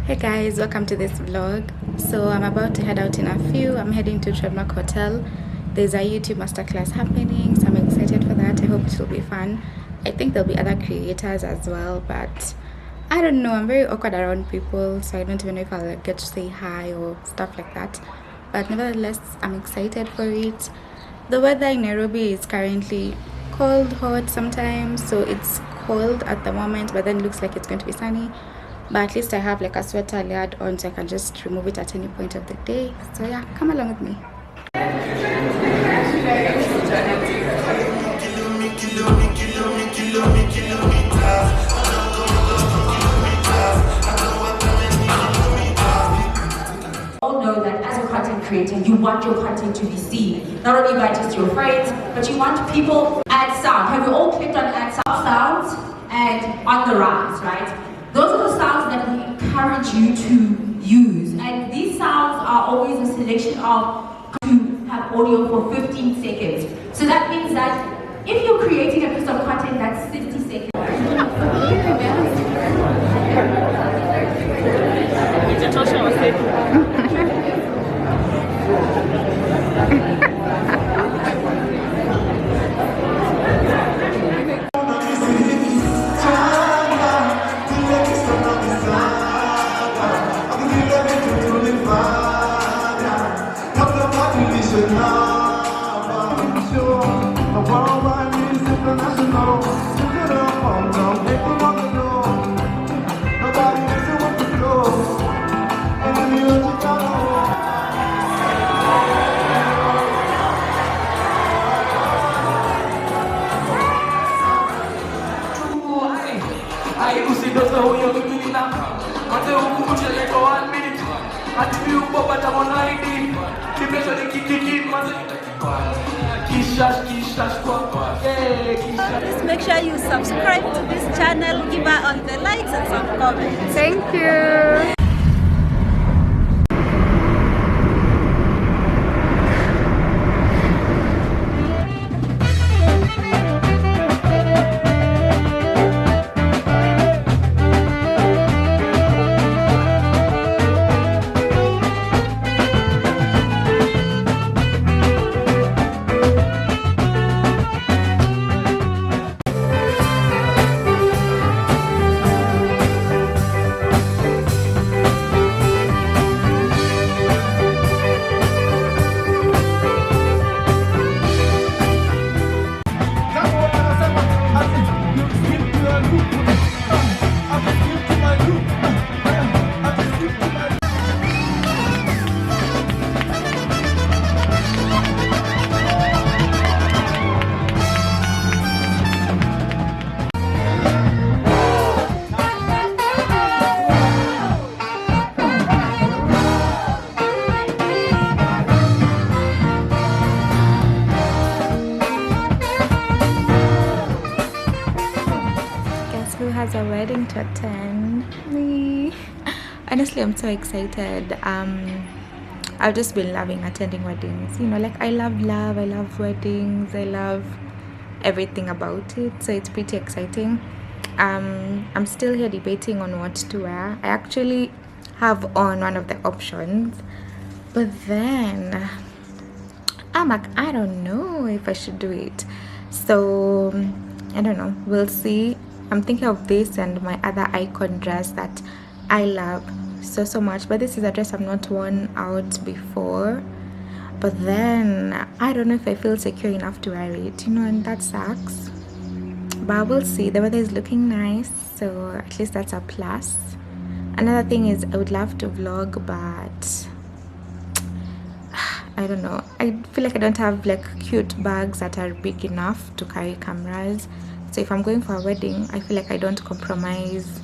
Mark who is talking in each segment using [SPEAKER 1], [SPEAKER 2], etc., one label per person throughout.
[SPEAKER 1] Hey guys, welcome to this vlog. So I'm about to head out in a few. I'm heading to Trademark Hotel. There's a YouTube masterclass happening, so I'm excited for that. I hope it will be fun. I think there'll be other creators as well, but I don't know. I'm very awkward around people, so I don't even know if I'll get to say hi or stuff like that. But nevertheless, I'm excited for it. The weather in Nairobi is currently cold, hot sometimes, so it's cold at the moment, but then it looks like it's going to be sunny. But at least I have like a sweater layered on, so I can just remove it at any point of the day. So yeah, come along with me.
[SPEAKER 2] All know that as a content creator, you want your content to be seen, not only by just your friends, but you want people. Add sound. Have you all clicked on add sounds and on the rise, right? Those are the sounds that we encourage you to use, and these sounds are always a selection of to have audio for 15 seconds. So that means that if you're creating a piece of content that's 60 seconds.
[SPEAKER 3] Please make sure you subscribe to this channel, give her all the likes and some comments.
[SPEAKER 1] Thank you. Who has a wedding to attend? Me. Honestly, I'm so excited. I've just been loving attending weddings. You know, like I love weddings, I love everything about it. So it's pretty exciting. I'm still here debating on what to wear. I actually have on one of the options, but then I'm like, I don't know if I should do it. So I don't know. We'll see. I'm thinking of this and my other icon dress that I love so much, but this is a dress I've not worn out before, but then I don't know if I feel secure enough to wear it, you know, and that sucks, but we'll see. The weather is looking nice, so at least that's a plus. Another thing is I would love to vlog, but I don't know, I feel like I don't have like cute bags that are big enough to carry cameras. So if I'm going for a wedding, I feel like I don't compromise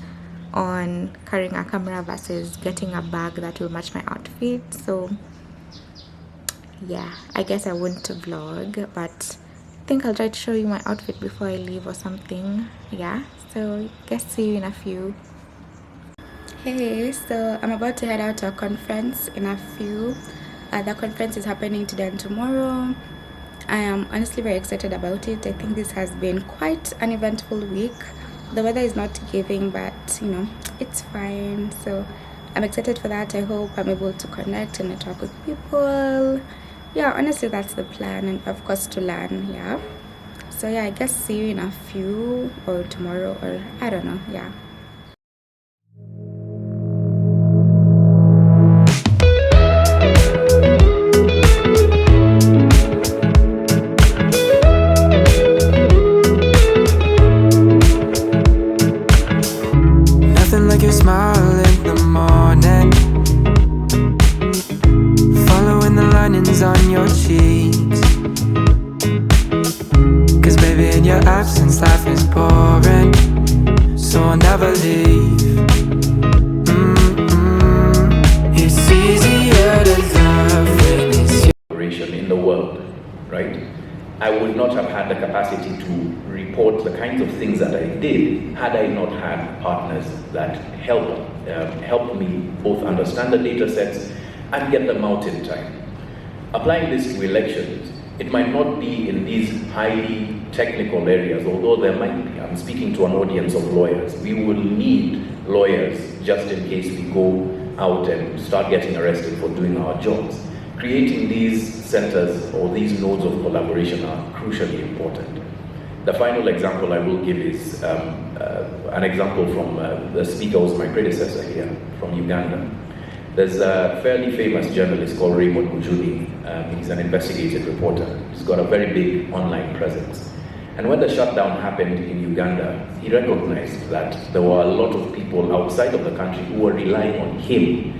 [SPEAKER 1] on carrying a camera versus getting a bag that will match my outfit. So yeah, I guess I won't vlog, but I think I'll try to show you my outfit before I leave or something. Yeah, so I guess see you in a few. Hey, so I'm about to head out to a conference in a few. The conference is happening today and tomorrow. I am honestly very excited about it. I think this has been quite an eventful week. The weather is not giving, but you know, it's fine. So I'm excited for that. I hope I'm able to connect and talk with people. Yeah, honestly, that's the plan, and of course to learn. Yeah. So yeah, I guess see you in a few, or tomorrow, or I don't know. Yeah.
[SPEAKER 4] Nothing like your smile in the morning, following the linings on your cheeks. Cause baby, in your absence life is boring, so I'll never leave. It's easier to love when it's
[SPEAKER 5] in the world, right? I would not have had the capacity to report the kinds of things that I did had I not had partners that helped me both understand the data sets and get them out in time. Applying this to elections, it might not be in these highly technical areas, although there might be. I'm speaking to an audience of lawyers. We will need lawyers just in case we go out and start getting arrested for doing our jobs. Creating these centers or these nodes of collaboration are crucially important. The final example I will give is an example from the speaker who was my predecessor here, from Uganda. There's a fairly famous journalist called Raymond Mujuni. He's an investigative reporter. He's got a very big online presence. And when the shutdown happened in Uganda, he recognized that there were a lot of people outside of the country who were relying on him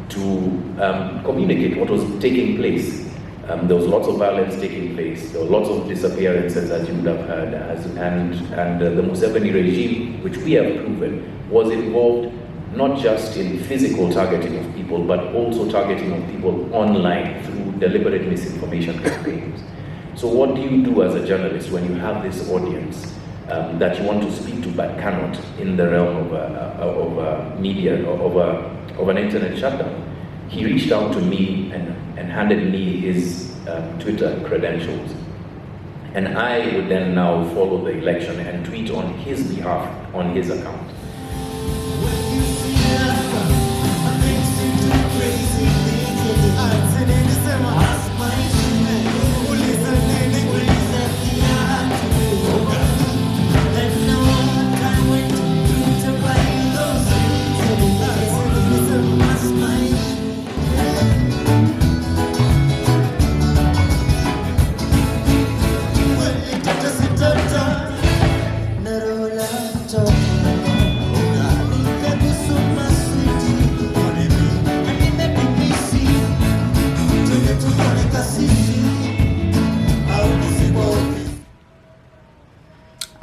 [SPEAKER 5] to communicate what was taking place. There was lots of violence taking place. There were lots of disappearances, as you would have heard, and the Museveni regime, which we have proven, was involved not just in physical targeting of people, but also targeting of people online through deliberate misinformation campaigns. So what do you do as a journalist when you have this audience that you want to speak to but cannot in the realm of media, of an internet shutdown? He reached out to me and handed me his Twitter credentials. And I would then now follow the election and tweet on his behalf on his account.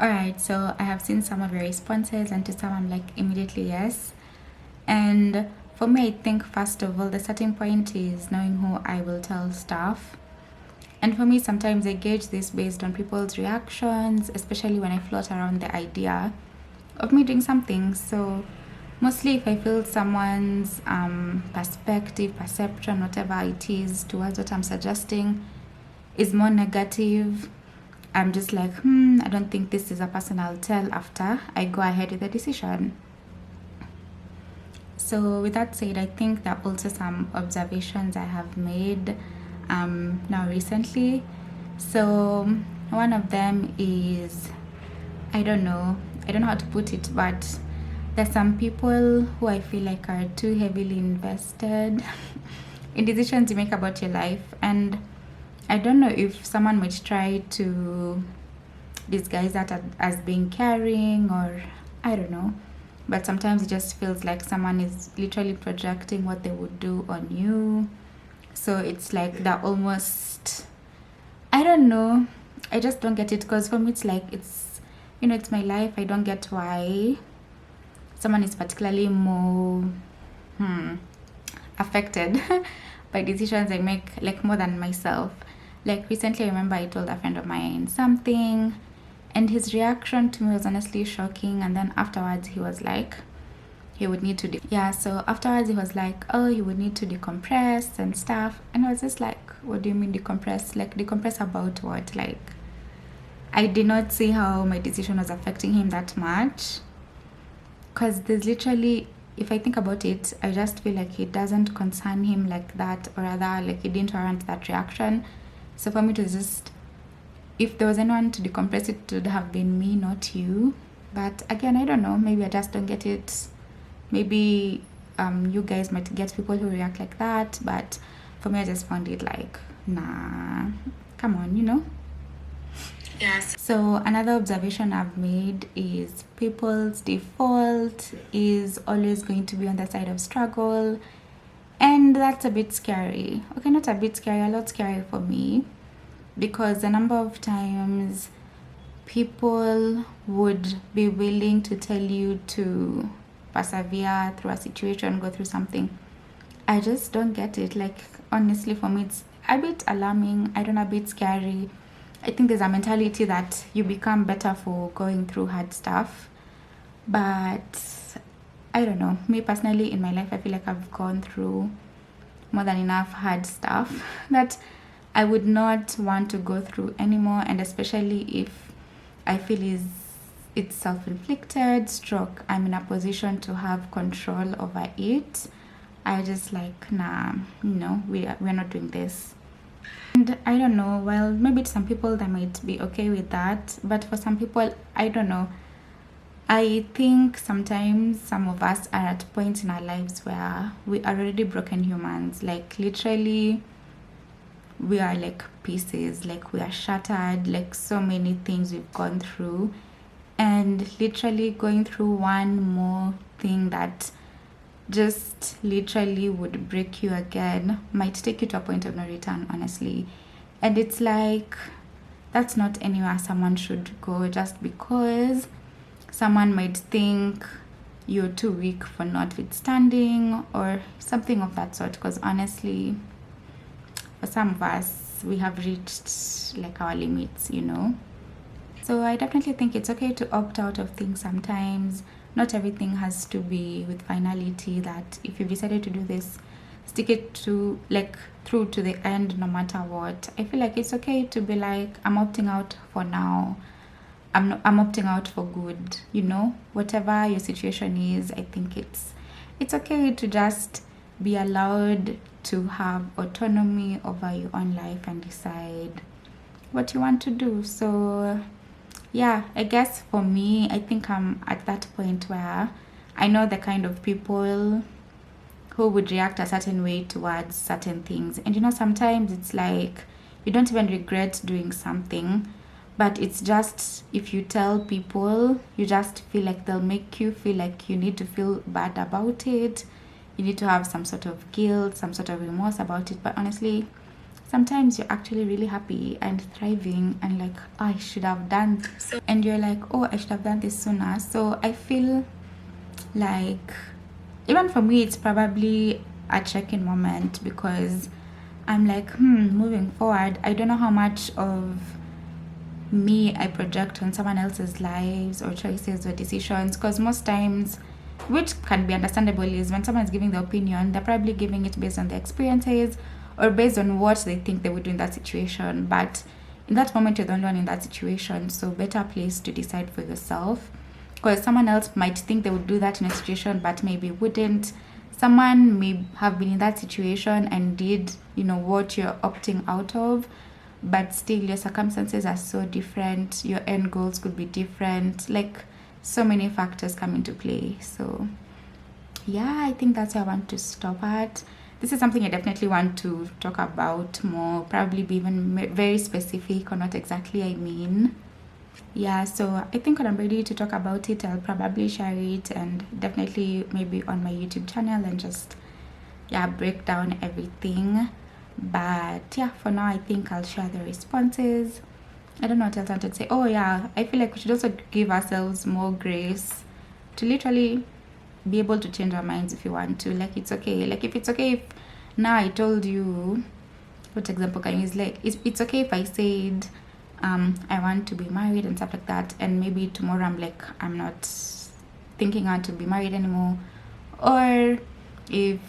[SPEAKER 1] Alright, so I have seen some of your responses, and to some I'm like immediately yes. And for me, I think first of all, the starting point is knowing who I will tell stuff. And for me, sometimes I gauge this based on people's reactions, especially when I float around the idea of me doing something. So mostly if I feel someone's perspective, perception, whatever it is towards what I'm suggesting is more negative, I'm just like, I don't think this is a person I'll tell after I go ahead with the decision. So with that said, I think there are also some observations I have made now recently. So one of them is, I don't know how to put it, but there's some people who I feel like are too heavily invested in decisions you make about your life. And I don't know if someone might try to disguise that as being caring, or I don't know, but sometimes it just feels like someone is literally projecting what they would do on you. So it's like they're almost, I don't know, I just don't get it, because for me it's like, it's my life. I don't get why someone is particularly more affected by decisions I make, like more than myself. Like recently, I remember I told a friend of mine something, and his reaction to me was honestly shocking. And then afterwards, he was like, he would need to so afterwards he was like, oh, he would need to decompress and stuff. And I was just like, what do you mean decompress? Like, decompress about what? Like, I did not see how my decision was affecting him that much, because there's literally if I think about it, I just feel like it doesn't concern him like that, or rather, like, it didn't warrant that reaction. So for me to just, if there was anyone to decompress, it would have been me, not you. But again, I don't know, maybe I just don't get it. Maybe you guys might get people who react like that, but for me, I just found it like, nah, come on, you know. Yes. So another observation I've made is people's default is always going to be on the side of struggle, and that's a bit scary. Okay, not a bit scary, a lot scary for me, because the number of times people would be willing to tell you to persevere through a situation, go through something. I just don't get it. Like, honestly, for me, it's a bit alarming. I don't know, a bit scary. I think there's a mentality that you become better for going through hard stuff. But I don't know. Me personally, in my life, I feel like I've gone through more than enough hard stuff that I would not want to go through anymore. And especially if I feel it's self-inflicted, stroke, I'm in a position to have control over it. I just like, nah, no, we're not doing this. And I don't know, well, maybe to some people that might be okay with that, but for some people, I don't know. I think sometimes some of us are at points in our lives where we are already broken humans. Like, literally, we are like pieces, like we are shattered, like so many things we've gone through. And literally going through one more thing that just literally would break you again might take you to a point of no return, honestly. And it's like, that's not anywhere someone should go just because someone might think you're too weak for not withstanding or something of that sort. Because honestly, for some of us, we have reached like our limits, you know. So I definitely think it's okay to opt out of things sometimes. Not everything has to be with finality, that if you've decided to do this, stick it to like through to the end no matter what. I feel like it's okay to be like, I'm opting out for now. I'm opting out for good, you know. Whatever your situation is, I think it's okay to just be allowed to have autonomy over your own life and decide what you want to do. So yeah, I guess for me, I think I'm at that point where I know the kind of people who would react a certain way towards certain things. And you know, sometimes it's like you don't even regret doing something, but it's just, if you tell people, you just feel like they'll make you feel like you need to feel bad about it. You need to have some sort of guilt, some sort of remorse about it. But honestly, sometimes you're actually really happy and thriving and like, oh, I should have done so. And you're like, oh, I should have done this sooner. So I feel like, even for me, it's probably a check-in moment, because I'm like, moving forward, I don't know how much of me I project on someone else's lives or choices or decisions. Because most times, which can be understandable, is when someone's giving their opinion, they're probably giving it based on their experiences or based on what they think they would do in that situation. But in that moment, you're the only one in that situation, so better place to decide for yourself. Because someone else might think they would do that in a situation, but maybe wouldn't. Someone may have been in that situation and did, you know, what you're opting out of, but still your circumstances are so different. Your end goals could be different. Like, so many factors come into play. So yeah, I think that's where I want to stop at. This is something I definitely want to talk about more, probably be even very specific on what exactly I mean. Yeah, so I think when I'm ready to talk about it, I'll probably share it, and definitely maybe on my YouTube channel, and just, yeah, break down everything. But yeah, for now, I think I'll share the responses. I don't know what else I wanted to say. Oh yeah, I feel like we should also give ourselves more grace to literally be able to change our minds if you want to. Like, it's okay. Like, if it's okay if now I told you, what example can I use? Like, it's okay if I said I want to be married and stuff like that, and maybe tomorrow I'm like, I'm not thinking I want to be married anymore. Or if,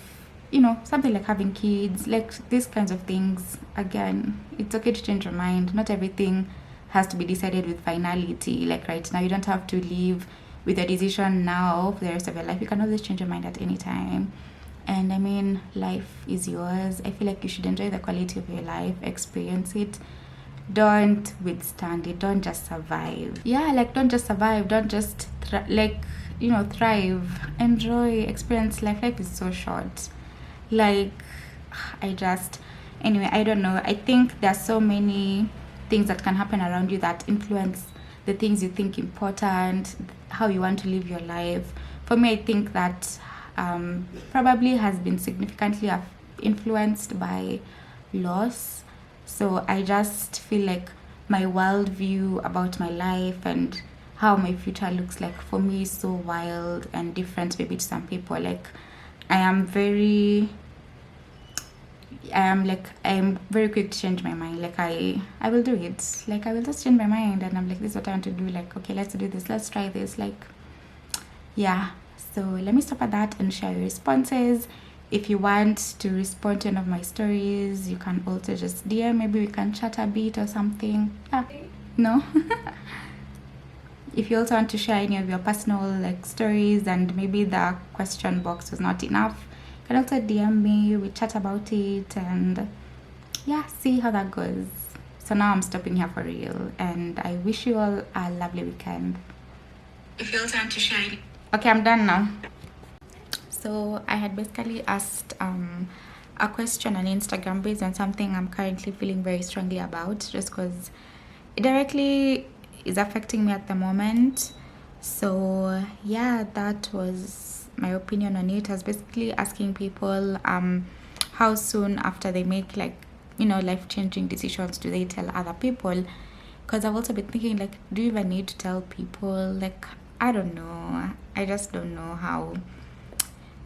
[SPEAKER 1] you know, something like having kids, like these kinds of things. Again, it's okay to change your mind. Not everything has to be decided with finality. Like, right now, you don't have to live with your decision now for the rest of your life. You can always change your mind at any time. And I mean, life is yours. I feel like you should enjoy the quality of your life, experience it. Don't withstand it. Don't just survive. Yeah, like don't just survive. Don't just thrive. Enjoy, experience life. Life is so short. Like, anyway, I don't know. I think there are so many things that can happen around you that influence the things you think important, how you want to live your life. For me, I think that probably has been significantly influenced by loss. So I just feel like my worldview about my life and how my future looks like for me is so wild and different maybe to some people. Like I'm very quick to change my mind. Like I will do it. Like I will just change my mind and I'm like, this is what I want to do. Like, okay, let's do this, let's try this. Like, yeah. So let me stop at that and share your responses. If you want to respond to one of my stories, you can also just DM. Maybe we can chat a bit or something. Yeah. No? If you also want to share any of your personal like stories and maybe the question box was not enough, you can also DM me. We chat about it and yeah, see how that goes. So now I'm stopping here for real and I wish you all a lovely weekend. If you also want to share any... Okay, I'm done now. So I had basically asked a question on Instagram based on something I'm currently feeling very strongly about, just because it directly is affecting me at the moment. So yeah, that was my opinion on it. I was basically asking people how soon after they make like, you know, life-changing decisions do they tell other people, because I've also been thinking like, do you even need to tell people? Like, I don't know. I just don't know how.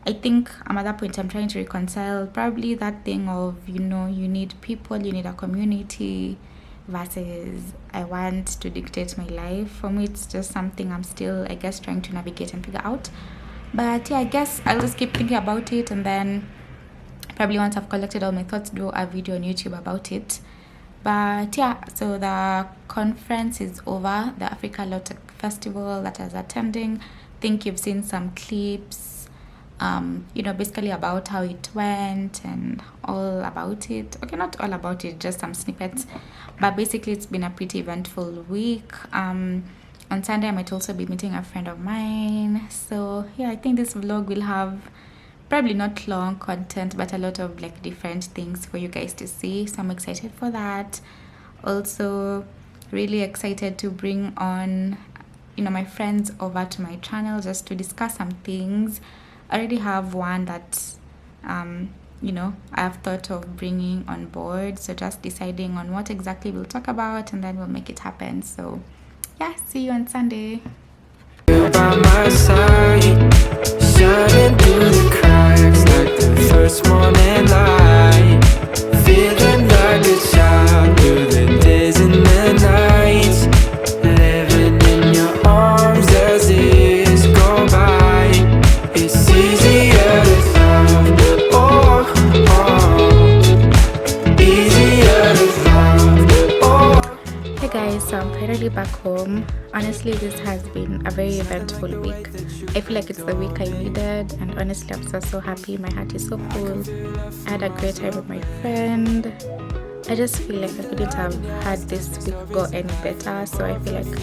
[SPEAKER 1] I think I'm at that point I'm trying to reconcile probably that thing of, you know, you need people, you need a community, versus I want to dictate my life. For me, it's just something I'm still, I guess, trying to navigate and figure out. But yeah, I guess I'll just keep thinking about it, and then probably once I've collected all my thoughts, do a video on YouTube about it. But yeah, so the conference is over, the Africa Low-Tech Festival that I was attending. I think you've seen some clips, you know, basically about how it went and all about it. Okay, not all about it, just some snippets. But basically, it's been a pretty eventful week. On Sunday, I might also be meeting a friend of mine. So yeah, I think this vlog will have probably not long content, but a lot of like different things for you guys to see. So I'm excited for that. Also, really excited to bring on, you know, my friends over to my channel just to discuss some things. I already have one that you know, I've thought of bringing on board, so just deciding on what exactly we'll talk about and then we'll make it happen. So yeah, see you on Sunday.
[SPEAKER 4] You're by my side, shining through the cracks like the first morning light, feeling like a child through the days and the nights, living in your arms as years go by. It's easier to love, oh, easier to love, oh.
[SPEAKER 1] Hey guys, so I'm finally back home. Honestly, this has been a very eventful week. I feel like it's the week I needed, and honestly, I'm so happy. My heart is so full. I had a great time with my friend. I just feel like I couldn't have had this week go any better. So I feel like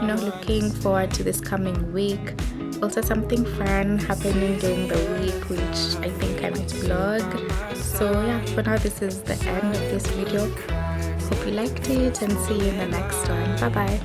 [SPEAKER 1] you know, looking forward to this coming week. Also something fun happening during the week, which I think I might vlog. So yeah, for now this is the end of this video. Hope you liked it and see you in the next one. Bye bye.